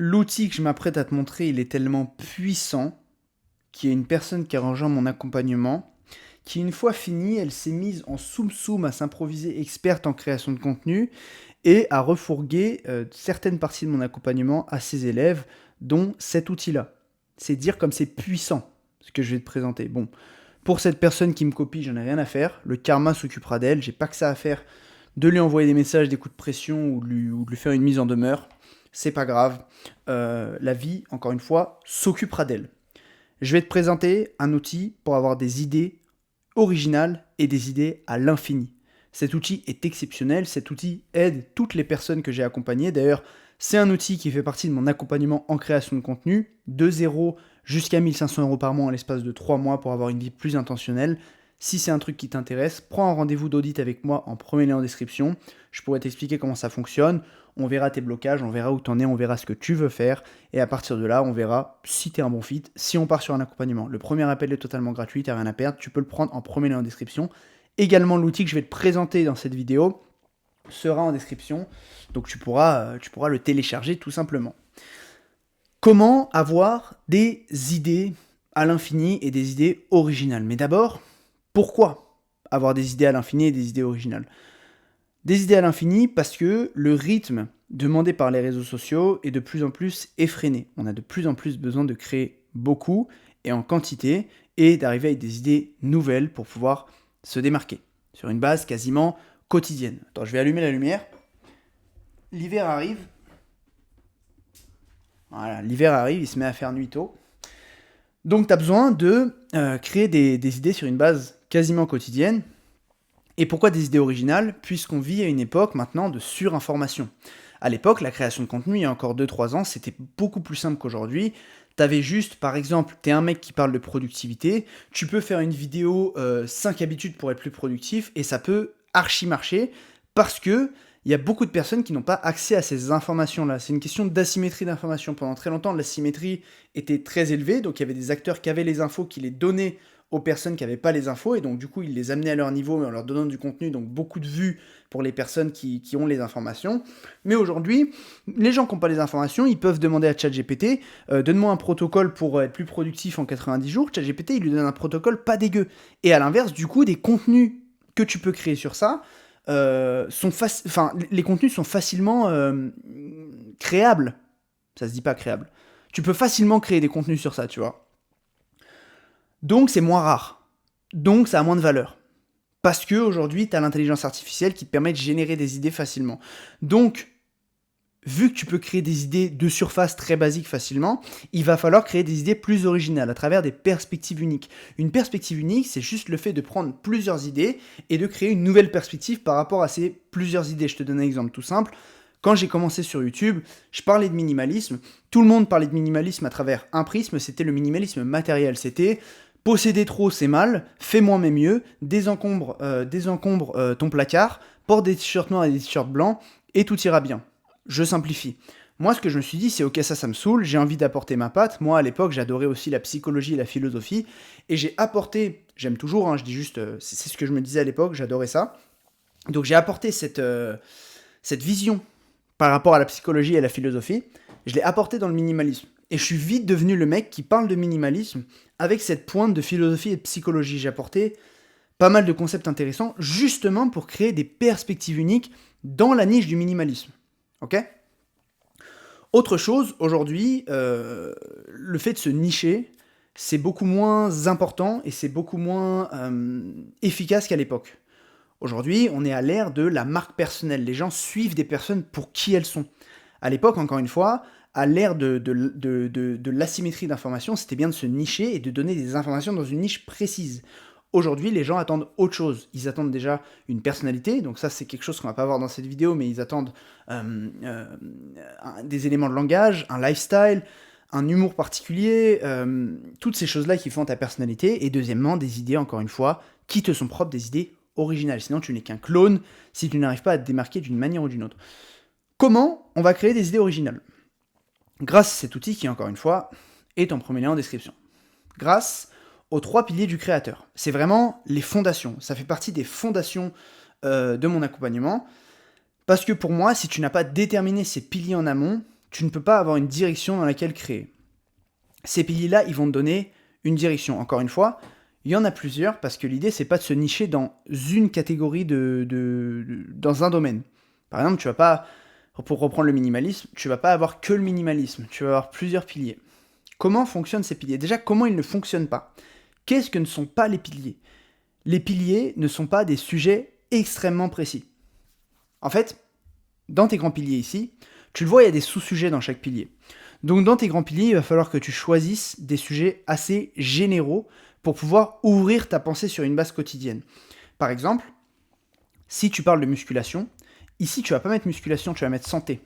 L'outil que je m'apprête à te montrer, il est tellement puissant qu'il y a une personne qui a rejoint mon accompagnement, qui une fois finie, elle s'est mise en soum-soum à s'improviser experte en création de contenu et à refourguer certaines parties de mon accompagnement à ses élèves, dont cet outil-là. C'est dire comme c'est puissant, ce que je vais te présenter. Bon, pour cette personne qui me copie, j'en ai rien à faire. Le karma s'occupera d'elle. J'ai pas que ça à faire de lui envoyer des messages, des coups de pression ou de lui faire une mise en demeure. C'est pas grave. La vie, encore une fois, s'occupera d'elle. Je vais te présenter un outil pour avoir des idées originales et des idées à l'infini. Cet outil est exceptionnel, cet outil aide toutes les personnes que j'ai accompagnées. D'ailleurs, c'est un outil qui fait partie de mon accompagnement en création de contenu, de 0 jusqu'à 1500 € par mois en l'espace de 3 mois pour avoir une vie plus intentionnelle. Si c'est un truc qui t'intéresse, prends un rendez-vous d'audit avec moi en premier lien en description. Je pourrais t'expliquer comment ça fonctionne. On verra tes blocages, on verra où t'en es, on verra ce que tu veux faire. Et à partir de là, on verra si t'es un bon fit, si on part sur un accompagnement. Le premier appel est totalement gratuit, t'as rien à perdre. Tu peux le prendre en premier lien en description. Également, l'outil que je vais te présenter dans cette vidéo sera en description. Donc tu pourras le télécharger tout simplement. Comment avoir des idées à l'infini et des idées originales? Mais d'abord, pourquoi avoir des idées à l'infini et des idées originales? Des idées à l'infini parce que le rythme demandé par les réseaux sociaux est de plus en plus effréné. On a de plus en plus besoin de créer beaucoup et en quantité et d'arriver avec des idées nouvelles pour pouvoir se démarquer sur une base quasiment quotidienne. Attends, je vais allumer la lumière. L'hiver arrive. Voilà, l'hiver arrive, il se met à faire nuit tôt. Donc tu as besoin de créer des idées sur une base quasiment quotidienne. Et pourquoi des idées originales? Puisqu'on vit à une époque maintenant de surinformation. À l'époque, la création de contenu, il y a encore 2-3 ans, c'était beaucoup plus simple qu'aujourd'hui. T'avais juste, par exemple, t'es un mec qui parle de productivité, tu peux faire une vidéo 5 habitudes pour être plus productif, et ça peut archi marcher, parce que il y a beaucoup de personnes qui n'ont pas accès à ces informations-là. C'est une question d'asymétrie d'information. Pendant très longtemps, l'asymétrie était très élevée, donc il y avait des acteurs qui avaient les infos, qui les donnaient aux personnes qui n'avaient pas les infos, et donc du coup, ils les amenaient à leur niveau, mais en leur donnant du contenu, donc beaucoup de vues pour les personnes qui ont les informations. Mais aujourd'hui, les gens qui n'ont pas les informations, ils peuvent demander à ChatGPT, donne-moi un protocole pour être plus productif en 90 jours. ChatGPT, il lui donne un protocole pas dégueu. Et à l'inverse, du coup, des contenus que tu peux créer sur ça, les contenus sont facilement créables. Ça se dit pas créable. Tu peux facilement créer des contenus sur ça, tu vois. Donc c'est moins rare. Donc ça a moins de valeur. Parce que aujourd'hui, tu as l'intelligence artificielle qui te permet de générer des idées facilement. Donc, vu que tu peux créer des idées de surface très basiques facilement, il va falloir créer des idées plus originales à travers des perspectives uniques. Une perspective unique, c'est juste le fait de prendre plusieurs idées et de créer une nouvelle perspective par rapport à ces plusieurs idées. Je te donne un exemple tout simple. Quand j'ai commencé sur YouTube, je parlais de minimalisme. Tout le monde parlait de minimalisme à travers un prisme, c'était le minimalisme matériel. C'était posséder trop, c'est mal, fais moins mais mieux, désencombre ton placard, porte des t-shirts noirs et des t-shirts blancs, et tout ira bien. Je simplifie. Moi, ce que je me suis dit, c'est ok, ça me saoule, j'ai envie d'apporter ma patte. Moi, à l'époque, j'adorais aussi la psychologie et la philosophie, et j'ai apporté, j'aime toujours, hein, je dis juste, c'est ce que je me disais à l'époque, j'adorais ça. Donc j'ai apporté cette vision par rapport à la psychologie et à la philosophie, je l'ai apporté dans le minimalisme. Et je suis vite devenu le mec qui parle de minimalisme avec cette pointe de philosophie et de psychologie. J'ai apporté pas mal de concepts intéressants justement pour créer des perspectives uniques dans la niche du minimalisme. Ok ? Autre chose, aujourd'hui, le fait de se nicher, c'est beaucoup moins important et c'est beaucoup moins efficace qu'à l'époque. Aujourd'hui, on est à l'ère de la marque personnelle. Les gens suivent des personnes pour qui elles sont. À l'époque, encore une fois, à l'ère de l'asymétrie d'information, c'était bien de se nicher et de donner des informations dans une niche précise. Aujourd'hui, les gens attendent autre chose. Ils attendent déjà une personnalité, donc ça c'est quelque chose qu'on va pas voir dans cette vidéo, mais ils attendent des éléments de langage, un lifestyle, un humour particulier, toutes ces choses-là qui font ta personnalité, et deuxièmement, des idées, encore une fois, qui te sont propres, des idées originales. Sinon, tu n'es qu'un clone si tu n'arrives pas à te démarquer d'une manière ou d'une autre. Comment on va créer des idées originales? Grâce à cet outil qui, encore une fois, est en premier lien en description. Grâce aux 3 piliers du créateur. C'est vraiment les fondations. Ça fait partie des fondations de mon accompagnement. Parce que pour moi, si tu n'as pas déterminé ces piliers en amont, tu ne peux pas avoir une direction dans laquelle créer. Ces piliers-là, ils vont te donner une direction. Encore une fois, il y en a plusieurs parce que l'idée, c'est pas de se nicher dans une catégorie dans un domaine. Par exemple, pour reprendre le minimalisme, tu vas pas avoir que le minimalisme, tu vas avoir plusieurs piliers. Comment fonctionnent ces piliers? Déjà, comment ils ne fonctionnent pas? Qu'est-ce que ne sont pas les piliers? Les piliers ne sont pas des sujets extrêmement précis. En fait, dans tes grands piliers ici, tu le vois, il y a des sous-sujets dans chaque pilier. Donc dans tes grands piliers, il va falloir que tu choisisses des sujets assez généraux pour pouvoir ouvrir ta pensée sur une base quotidienne. Par exemple, si tu parles de musculation, ici tu vas pas mettre musculation, tu vas mettre santé.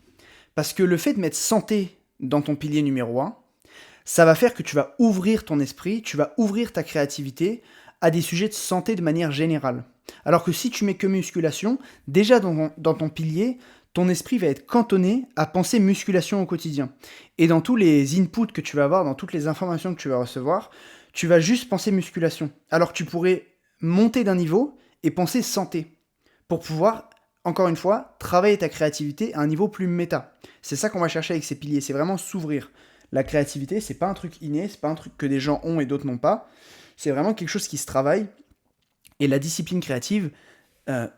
Parce que le fait de mettre santé dans ton pilier numéro 1, ça va faire que tu vas ouvrir ton esprit, tu vas ouvrir ta créativité à des sujets de santé de manière générale. Alors que si tu mets que musculation, déjà dans ton pilier, ton esprit va être cantonné à penser musculation au quotidien. Et dans tous les inputs que tu vas avoir, dans toutes les informations que tu vas recevoir, tu vas juste penser musculation. Alors que tu pourrais monter d'un niveau et penser santé. Pour pouvoir, encore une fois, travailler ta créativité à un niveau plus méta. C'est ça qu'on va chercher avec ces piliers, c'est vraiment s'ouvrir. La créativité, c'est pas un truc inné, c'est pas un truc que des gens ont et d'autres n'ont pas. C'est vraiment quelque chose qui se travaille. Et la discipline créative,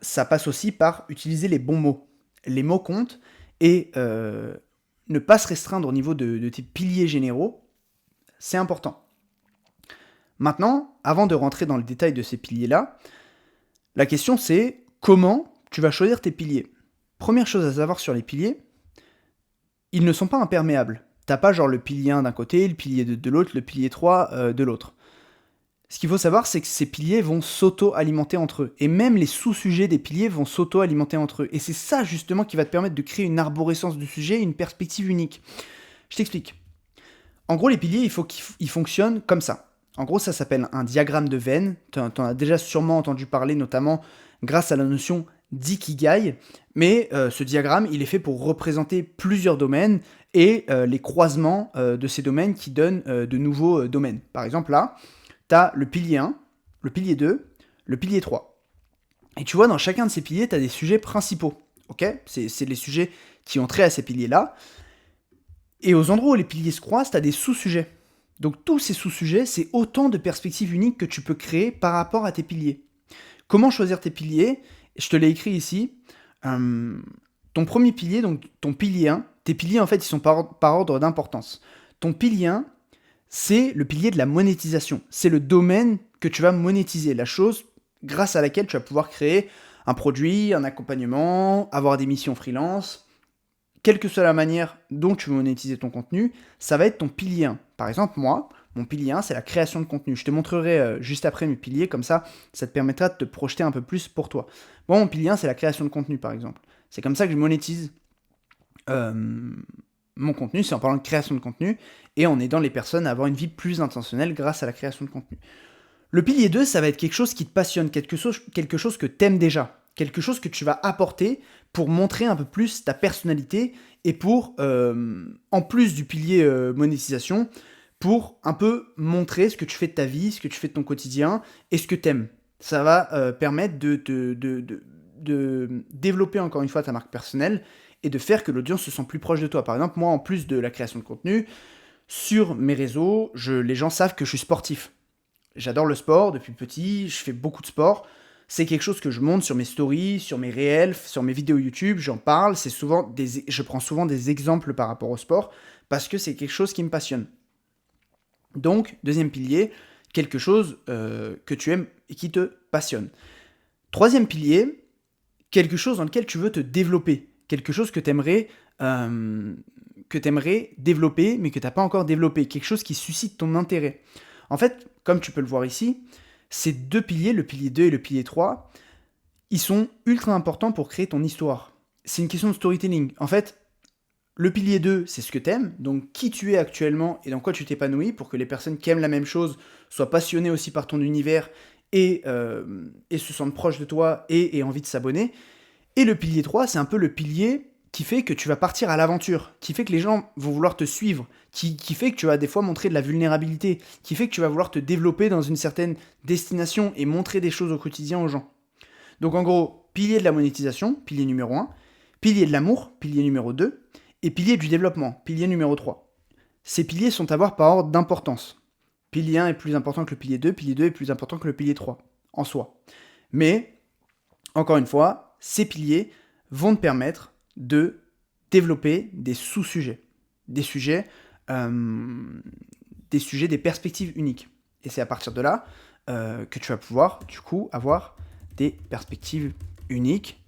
ça passe aussi par utiliser les bons mots. Les mots comptent et ne pas se restreindre au niveau de tes piliers généraux, c'est important. Maintenant, avant de rentrer dans le détail de ces piliers-là, la question c'est comment tu vas choisir tes piliers. Première chose à savoir sur les piliers, ils ne sont pas imperméables. T'as pas genre le pilier 1 d'un côté, le pilier 2 de l'autre, le pilier 3 de l'autre. Ce qu'il faut savoir, c'est que ces piliers vont s'auto-alimenter entre eux. Et même les sous-sujets des piliers vont s'auto-alimenter entre eux. Et c'est ça, justement, qui va te permettre de créer une arborescence du sujet, une perspective unique. Je t'explique. En gros, les piliers, il faut qu'ils fonctionnent comme ça. En gros, ça s'appelle un diagramme de veine. T'en as déjà sûrement entendu parler, notamment grâce à la notion d'ikigai. Mais ce diagramme, il est fait pour représenter plusieurs domaines et les croisements de ces domaines qui donnent de nouveaux domaines. Par exemple, là, tu as le pilier 1, le pilier 2, le pilier 3. Et tu vois, dans chacun de ces piliers, tu as des sujets principaux. Ok, c'est les sujets qui ont trait à ces piliers-là. Et aux endroits où les piliers se croisent, tu as des sous-sujets. Donc tous ces sous-sujets, c'est autant de perspectives uniques que tu peux créer par rapport à tes piliers. Comment choisir tes piliers? Je te l'ai écrit ici. Ton premier pilier, donc ton pilier 1, tes piliers en fait, ils sont par ordre d'importance. Ton pilier 1, c'est le pilier de la monétisation. C'est le domaine que tu vas monétiser, la chose grâce à laquelle tu vas pouvoir créer un produit, un accompagnement, avoir des missions freelance. Quelle que soit la manière dont tu veux monétiser ton contenu, ça va être ton pilier 1. Par exemple, moi, mon pilier 1, c'est la création de contenu. Je te montrerai juste après mes piliers, comme ça te permettra de te projeter un peu plus pour toi. Bon, mon pilier 1, c'est la création de contenu, par exemple. C'est comme ça que je monétise mon contenu, c'est en parlant de création de contenu, et en aidant les personnes à avoir une vie plus intentionnelle grâce à la création de contenu. Le pilier 2, ça va être quelque chose qui te passionne, quelque chose que t'aimes déjà, quelque chose que tu vas apporter pour montrer un peu plus ta personnalité, et pour, en plus du pilier monétisation, pour un peu montrer ce que tu fais de ta vie, ce que tu fais de ton quotidien, et ce que t'aimes. Ça va permettre de développer encore une fois ta marque personnelle, et de faire que l'audience se sent plus proche de toi. Par exemple, moi, en plus de la création de contenu, sur mes réseaux, les gens savent que je suis sportif. J'adore le sport depuis petit, je fais beaucoup de sport. C'est quelque chose que je montre sur mes stories, sur mes réels, sur mes vidéos YouTube, j'en parle. Je prends souvent des exemples par rapport au sport, parce que c'est quelque chose qui me passionne. Donc, deuxième pilier, quelque chose que tu aimes et qui te passionne. Troisième pilier, quelque chose dans lequel tu veux te développer. Quelque chose que tu aimerais développer, mais que tu n'as pas encore développé. Quelque chose qui suscite ton intérêt. En fait, comme tu peux le voir ici, ces deux piliers, le pilier 2 et le pilier 3, ils sont ultra importants pour créer ton histoire. C'est une question de storytelling. En fait, le pilier 2, c'est ce que tu aimes, donc qui tu es actuellement et dans quoi tu t'épanouis, pour que les personnes qui aiment la même chose soient passionnées aussi par ton univers et se sentent proches de toi et aient envie de s'abonner. Et le pilier 3, c'est un peu le pilier qui fait que tu vas partir à l'aventure, qui fait que les gens vont vouloir te suivre, qui fait que tu vas des fois montrer de la vulnérabilité, qui fait que tu vas vouloir te développer dans une certaine destination et montrer des choses au quotidien aux gens. Donc en gros, pilier de la monétisation, pilier numéro 1, pilier de l'amour, pilier numéro 2, Et pilier du développement, pilier numéro 3. Ces piliers sont à voir par ordre d'importance. Pilier 1 est plus important que le pilier 2 est plus important que le pilier 3, en soi. Mais, encore une fois, ces piliers vont te permettre de développer des sous-sujets, des sujets, des perspectives uniques. Et c'est à partir de là que tu vas pouvoir, du coup, avoir des perspectives uniques,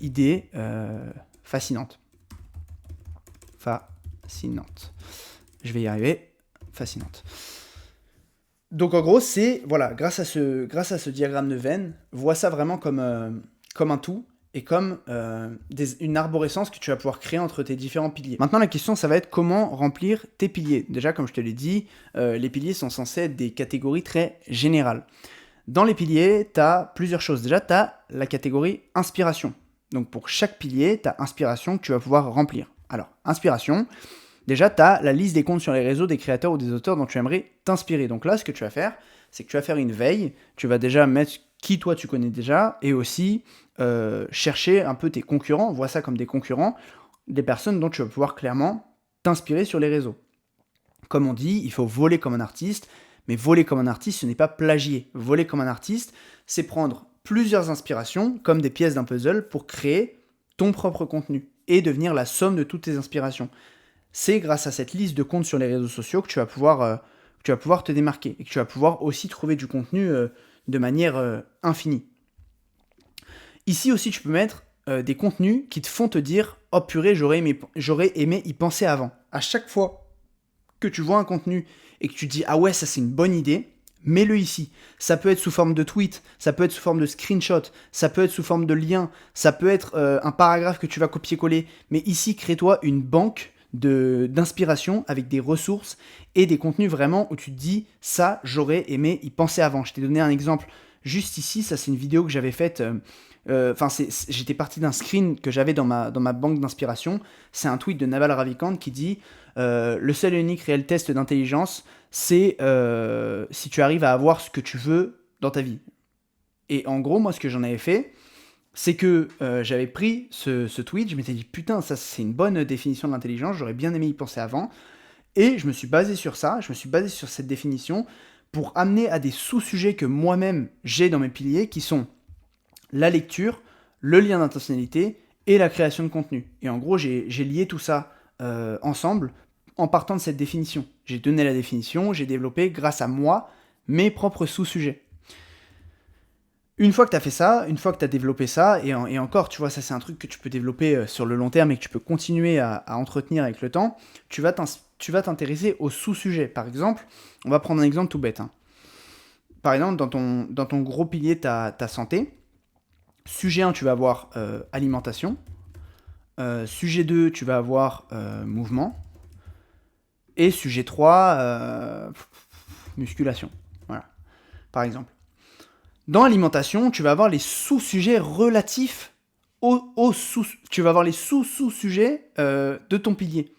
idées fascinantes. Fascinantes. Je vais y arriver. Fascinante. Donc en gros, c'est, voilà, grâce à ce diagramme de Venn, vois ça vraiment comme un tout, et comme une arborescence que tu vas pouvoir créer entre tes différents piliers. Maintenant, la question, ça va être comment remplir tes piliers. Déjà, comme je te l'ai dit, les piliers sont censés être des catégories très générales. Dans les piliers, tu as plusieurs choses. Déjà, tu as la catégorie inspiration. Donc pour chaque pilier, tu as inspiration que tu vas pouvoir remplir. Alors, inspiration, déjà, tu as la liste des comptes sur les réseaux des créateurs ou des auteurs dont tu aimerais t'inspirer. Donc là, ce que tu vas faire, c'est que tu vas faire une veille. Tu vas déjà mettre qui, toi, tu connais déjà, et aussi chercher un peu tes concurrents. Vois ça comme des concurrents, des personnes dont tu vas pouvoir clairement t'inspirer sur les réseaux. Comme on dit, il faut voler comme un artiste, mais voler comme un artiste, ce n'est pas plagier. Voler comme un artiste, c'est prendre plusieurs inspirations, comme des pièces d'un puzzle, pour créer ton propre contenu, et devenir la somme de toutes tes inspirations. C'est grâce à cette liste de comptes sur les réseaux sociaux que tu vas pouvoir te démarquer, et que tu vas pouvoir aussi trouver du contenu de manière infinie. Ici aussi, tu peux mettre des contenus qui te font te dire « Oh purée, j'aurais aimé y penser avant ». À chaque fois que tu vois un contenu et que tu te dis « Ah ouais, ça c'est une bonne idée », mets-le ici. Ça peut être sous forme de tweet, ça peut être sous forme de screenshot, ça peut être sous forme de lien, ça peut être un paragraphe que tu vas copier-coller. Mais ici, crée-toi une banque d'inspiration avec des ressources et des contenus vraiment où tu te dis « Ça, j'aurais aimé y penser avant ». Je t'ai donné un exemple juste ici, ça c'est une vidéo que j'avais faite... j'étais parti d'un screen que j'avais dans ma banque d'inspiration. C'est un tweet de Naval Ravikant qui dit le seul et unique réel test d'intelligence, c'est si tu arrives à avoir ce que tu veux dans ta vie. Et en gros, moi, ce que j'en avais fait, c'est que j'avais pris ce tweet, je m'étais dit putain, ça c'est une bonne définition de l'intelligence, j'aurais bien aimé y penser avant. Et je me suis basé sur ça, je me suis basé sur cette définition pour amener à des sous-sujets que moi-même j'ai dans mes piliers qui sont la lecture, le lien d'intentionnalité et la création de contenu. Et en gros, j'ai lié tout ça ensemble en partant de cette définition. J'ai donné la définition, j'ai développé, grâce à moi, mes propres sous-sujets. Une fois que tu as fait ça, une fois que tu as développé ça, et encore, tu vois, ça c'est un truc que tu peux développer sur le long terme et que tu peux continuer à entretenir avec le temps, tu vas t'intéresser aux sous-sujets. Par exemple, on va prendre un exemple tout bête. Par exemple, dans ton gros pilier, ta santé. Sujet 1, tu vas avoir alimentation. Sujet 2, tu vas avoir mouvement. Et sujet 3, musculation. Voilà, par exemple. Dans l'alimentation, tu vas avoir les sous-sujets relatifs tu vas avoir les sous-sujets de ton pilier.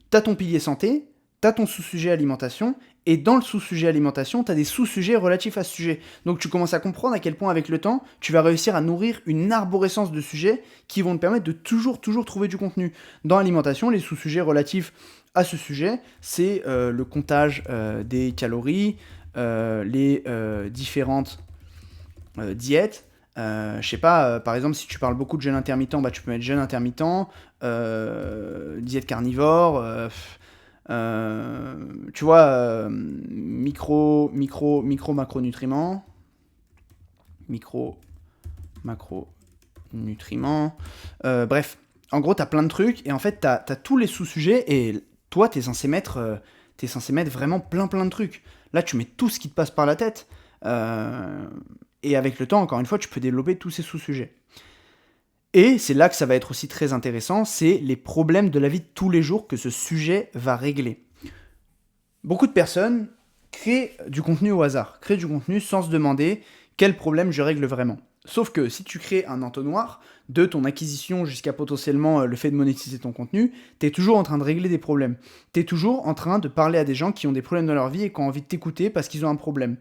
Tu as ton pilier santé, tu as ton sous-sujet alimentation, et dans le sous-sujet alimentation, tu as des sous-sujets relatifs à ce sujet. Donc tu commences à comprendre à quel point, avec le temps, tu vas réussir à nourrir une arborescence de sujets qui vont te permettre de toujours trouver du contenu. Dans l'alimentation, les sous-sujets relatifs à ce sujet, c'est le comptage des calories, les différentes diètes. Je sais pas, par exemple, si tu parles beaucoup de jeûne intermittent, bah, tu peux mettre jeûne intermittent, diète carnivore, tu vois, macronutriments, macronutriments, bref, en gros, t'as plein de trucs, et en fait, t'as tous les sous-sujets, et toi, t'es censé mettre vraiment plein de trucs. Là, tu mets tout ce qui te passe par la tête, et avec le temps, encore une fois, tu peux développer tous ces sous-sujets. Et c'est là que ça va être aussi très intéressant, c'est les problèmes de la vie de tous les jours que ce sujet va régler. Beaucoup de personnes créent du contenu au hasard, créent du contenu sans se demander quel problème je règle vraiment. Sauf que si tu crées un entonnoir, de ton acquisition jusqu'à potentiellement le fait de monétiser ton contenu, t'es toujours en train de régler des problèmes. T'es toujours en train de parler à des gens qui ont des problèmes dans leur vie et qui ont envie de t'écouter parce qu'ils ont un problème.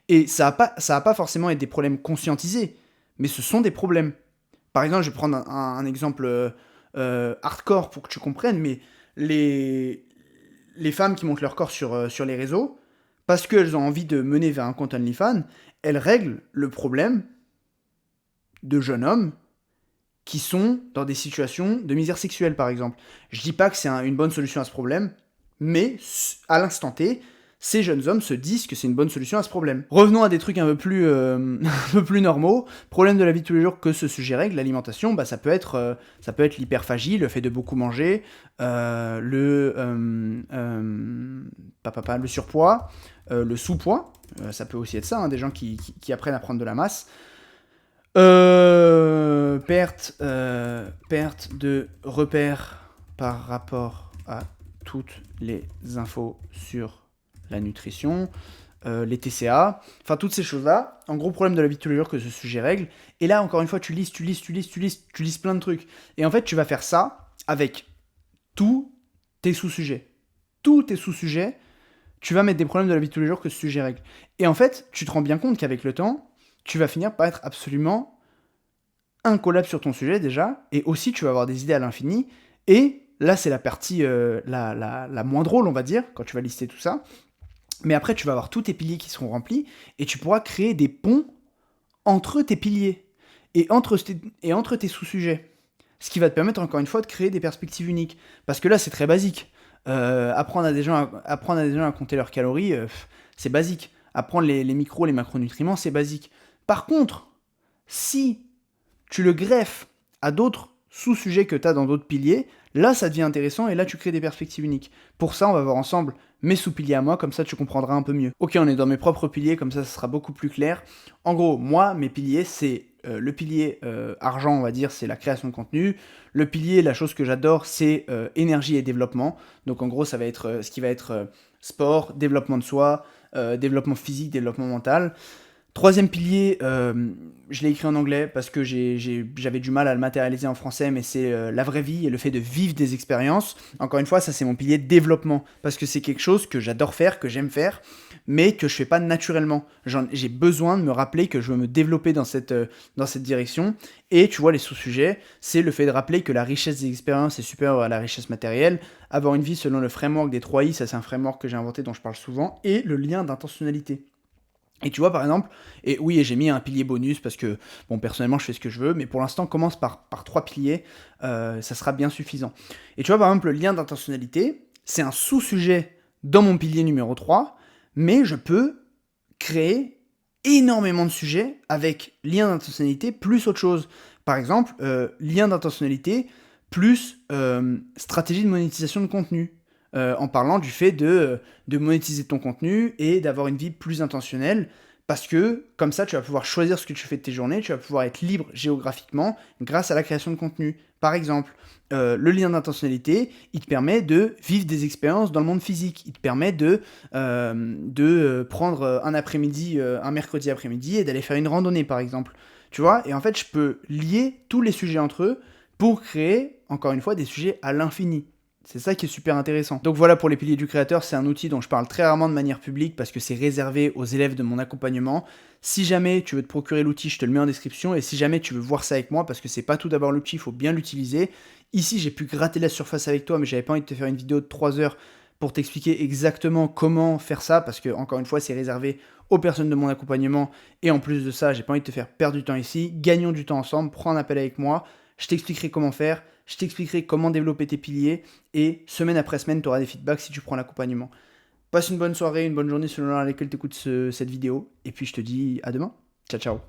Et ça va pas forcément être des problèmes conscientisés, mais ce sont des problèmes. Par exemple, je vais prendre un exemple hardcore pour que tu comprennes, mais les femmes qui montent leur corps sur les réseaux, parce qu'elles ont envie de mener vers un compte OnlyFans, elles règlent le problème de jeunes hommes qui sont dans des situations de misère sexuelle, par exemple. Je dis pas que c'est une bonne solution à ce problème, mais à l'instant T, ces jeunes hommes se disent que c'est une bonne solution à ce problème. Revenons à des trucs un peu plus, un peu plus normaux. Problème de la vie de tous les jours que ce sujet règle, l'alimentation, bah, ça peut être l'hyperphagie, le fait de beaucoup manger, le surpoids, le sous-poids, ça peut aussi être ça, hein, des gens qui apprennent à prendre de la masse. Perte de repères par rapport à toutes les infos sur la nutrition, les TCA, enfin toutes ces choses-là. En gros, problème de la vie de tous les jours que ce sujet règle. Et là, encore une fois, tu lises plein de trucs. Et en fait, tu vas faire ça avec tous tes sous-sujets. Tous tes sous-sujets, tu vas mettre des problèmes de la vie de tous les jours que ce sujet règle. Et en fait, tu te rends bien compte qu'avec le temps, tu vas finir par être absolument incollable sur ton sujet déjà, et aussi tu vas avoir des idées à l'infini, et là c'est la partie la moins drôle on va dire, quand tu vas lister tout ça, mais après tu vas avoir tous tes piliers qui seront remplis, et tu pourras créer des ponts entre tes piliers, et entre tes sous-sujets, ce qui va te permettre encore une fois de créer des perspectives uniques, parce que là c'est très basique, apprendre à des gens à compter leurs calories, c'est basique, apprendre les micros, les macronutriments, c'est basique. Par contre, si tu le greffes à d'autres sous-sujets que tu as dans d'autres piliers, là ça devient intéressant et là tu crées des perspectives uniques. Pour ça, on va voir ensemble mes sous-piliers à moi, comme ça tu comprendras un peu mieux. Ok, on est dans mes propres piliers, comme ça sera beaucoup plus clair. En gros, moi, mes piliers, c'est le pilier argent, on va dire, c'est la création de contenu. Le pilier, la chose que j'adore, c'est énergie et développement. Donc en gros, ça va être ce qui va être sport, développement de soi, développement physique, développement mental. Troisième pilier, je l'ai écrit en anglais parce que j'avais du mal à le matérialiser en français, mais c'est la vraie vie et le fait de vivre des expériences. Encore une fois, ça c'est mon pilier de développement, parce que c'est quelque chose que j'adore faire, que j'aime faire, mais que je fais pas naturellement. J'ai besoin de me rappeler que je veux me développer dans cette direction. Et tu vois, les sous-sujets, c'est le fait de rappeler que la richesse des expériences est supérieure à la richesse matérielle, avoir une vie selon le framework des 3 I, ça c'est un framework que j'ai inventé dont je parle souvent, et le lien d'intentionnalité. Et tu vois, par exemple, et oui, j'ai mis un pilier bonus parce que, bon, personnellement, je fais ce que je veux, mais pour l'instant, commence par 3 piliers, ça sera bien suffisant. Et tu vois, par exemple, le lien d'intentionnalité, c'est un sous-sujet dans mon pilier numéro 3, mais je peux créer énormément de sujets avec lien d'intentionnalité plus autre chose. Par exemple, lien d'intentionnalité plus stratégie de monétisation de contenu. En parlant du fait de monétiser ton contenu et d'avoir une vie plus intentionnelle, parce que comme ça tu vas pouvoir choisir ce que tu fais de tes journées, tu vas pouvoir être libre géographiquement grâce à la création de contenu. Par exemple, le lien d'intentionnalité, il te permet de vivre des expériences dans le monde physique, il te permet de prendre un après-midi, un mercredi après-midi et d'aller faire une randonnée par exemple. Tu vois, et en fait je peux lier tous les sujets entre eux pour créer, encore une fois, des sujets à l'infini. C'est ça qui est super intéressant. Donc voilà pour les piliers du créateur, c'est un outil dont je parle très rarement de manière publique parce que c'est réservé aux élèves de mon accompagnement. Si jamais tu veux te procurer l'outil, je te le mets en description, et si jamais tu veux voir ça avec moi, parce que c'est pas tout d'abord l'outil, il faut bien l'utiliser. Ici j'ai pu gratter la surface avec toi, mais j'avais pas envie de te faire une vidéo de 3 heures pour t'expliquer exactement comment faire ça, parce que encore une fois c'est réservé aux personnes de mon accompagnement, et en plus de ça j'ai pas envie de te faire perdre du temps ici. Gagnons du temps ensemble, prends un appel avec moi, je t'expliquerai comment faire, je t'expliquerai comment développer tes piliers, et semaine après semaine, tu auras des feedbacks si tu prends l'accompagnement. Passe une bonne soirée, une bonne journée selon laquelle tu écoutes cette vidéo, et puis je te dis à demain. Ciao, ciao.